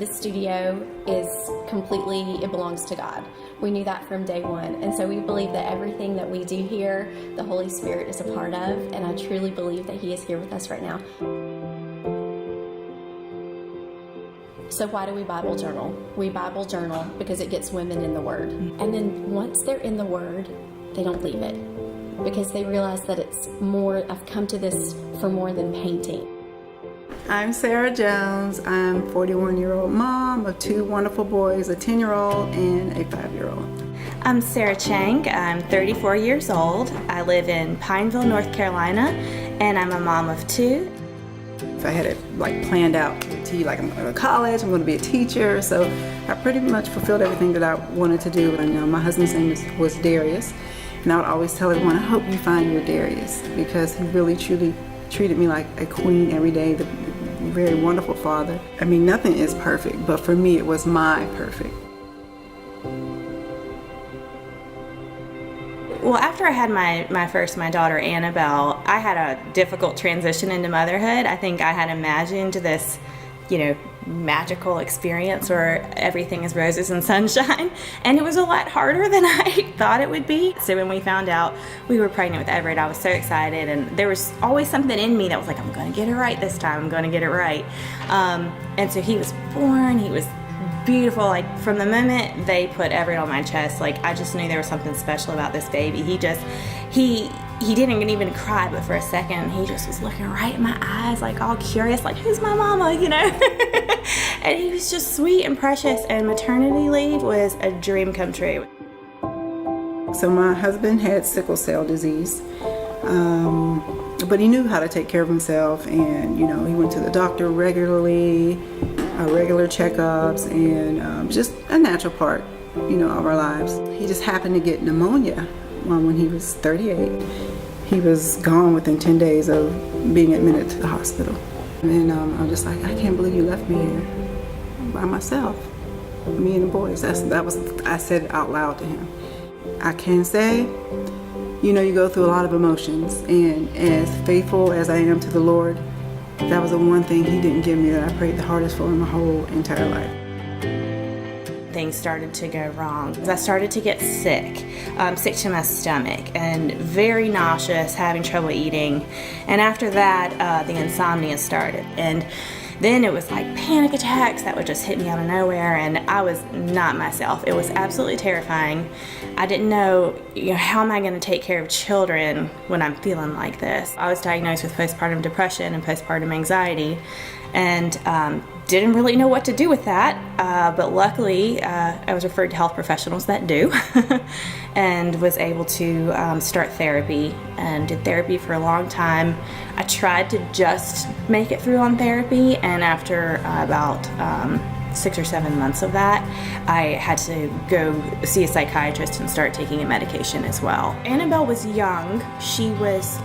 This studio is completely, it belongs to God. We knew that from day one. And so we believe that everything that we do here, the Holy Spirit is a part of. And I truly believe that He is here with us right now. So why do we Bible journal? We Bible journal because it gets women in the Word. And then once they're in the Word, they don't leave it. Because they realize that it's more, I've come to this for more than painting. I'm Sarah Jones. I'm a 41-year-old mom of two wonderful boys, a 10-year-old and a 5-year-old. I'm Sarah Chang. I'm 34 years old. I live in Pineville, North Carolina, and I'm a mom of two. I had it planned out to you, I'm going to college, I'm going to be a teacher, so I pretty much fulfilled everything that I wanted to do. And my husband's name was Darius, and I would always tell everyone, I hope you find your Darius, because he really truly treated me like a queen every day. The very wonderful father. I mean, nothing is perfect, but for me it was my perfect. Well, after I had my daughter Annabelle, I had a difficult transition into motherhood. I think I had imagined this, magical experience where everything is roses and sunshine, and it was a lot harder than I thought it would be. So when we found out we were pregnant with Everett, I was so excited, and there was always something in me that was like, I'm going to get it right this time, I'm going to get it right. And so he was born, he was beautiful. From the moment they put Everett on my chest, I just knew there was something special about this baby. He didn't even cry, but for a second he just was looking right in my eyes, all curious, who's my mama, And he was just sweet and precious, and maternity leave was a dream come true. So my husband had sickle cell disease, but he knew how to take care of himself, and he went to the doctor regularly, regular checkups, and just a natural part of our lives. He just happened to get pneumonia when he was 38. He was gone within 10 days of being admitted to the hospital. And I'm just like, I can't believe you left me here by myself, me and the boys. I said it out loud to him. I can say, you go through a lot of emotions, and as faithful as I am to the Lord, that was the one thing He didn't give me that I prayed the hardest for in my whole entire life. Things started to go wrong. I started to get sick to my stomach, and very nauseous, having trouble eating. And after that, the insomnia started. And then it was panic attacks that would just hit me out of nowhere, and I was not myself. It was absolutely terrifying. I didn't know, how am I going to take care of children when I'm feeling like this? I was diagnosed with postpartum depression and postpartum anxiety, and didn't really know what to do with that, but luckily I was referred to health professionals that do, and was able to start therapy, and did therapy for a long time. I tried to just make it through on therapy, and after about 6 or 7 months of that, I had to go see a psychiatrist and start taking a medication as well. Annabelle was young. She was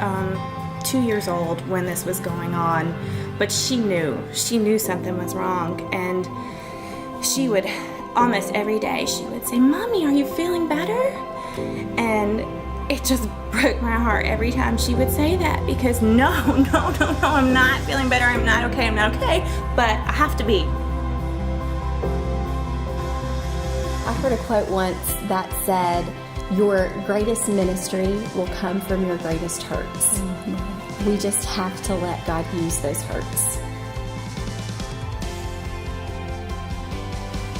2 years old when this was going on, but she knew something was wrong, and she would, almost every day, she would say, "Mommy, are you feeling better?" And it just broke my heart every time she would say that, because no, I'm not feeling better, I'm not okay, but I have to be. I heard a quote once that said, "Your greatest ministry will come from your greatest hurts." Mm-hmm. We just have to let God use those hurts.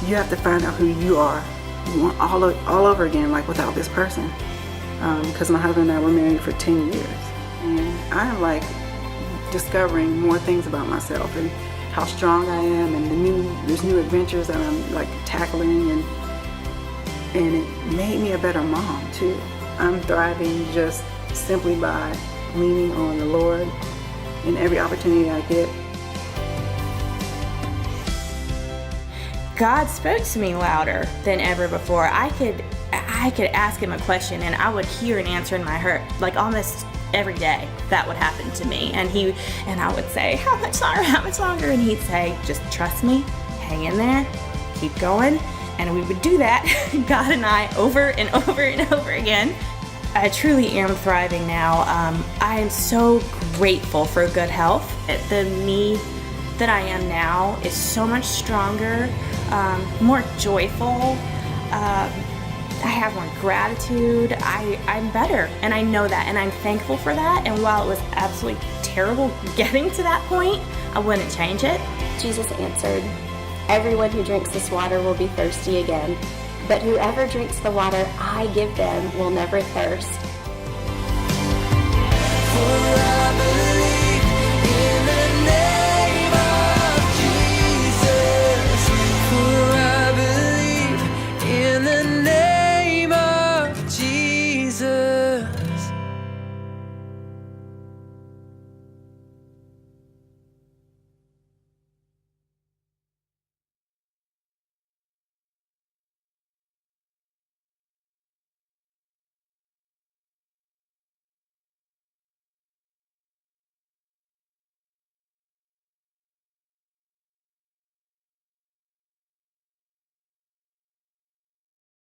You have to find out who you are all over again, without this person. Because my husband and I were married for 10 years. And I'm discovering more things about myself, and how strong I am, and there's new adventures that I'm tackling, and it made me a better mom too. I'm thriving just simply by leaning on the Lord in every opportunity I get. God spoke to me louder than ever before. I could ask Him a question, and I would hear an answer in my heart, almost every day. That would happen to me, and I would say, how much longer? And He'd say, just trust me, hang in there, keep going. And we would do that, God and I, over and over and over again. I truly am thriving now. I am so grateful for good health. The me that I am now is so much stronger, more joyful. I have more gratitude. I'm better, and I know that, and I'm thankful for that. And while it was absolutely terrible getting to that point, I wouldn't change it. Jesus answered, "Everyone who drinks this water will be thirsty again, but whoever drinks the water I give them will never thirst."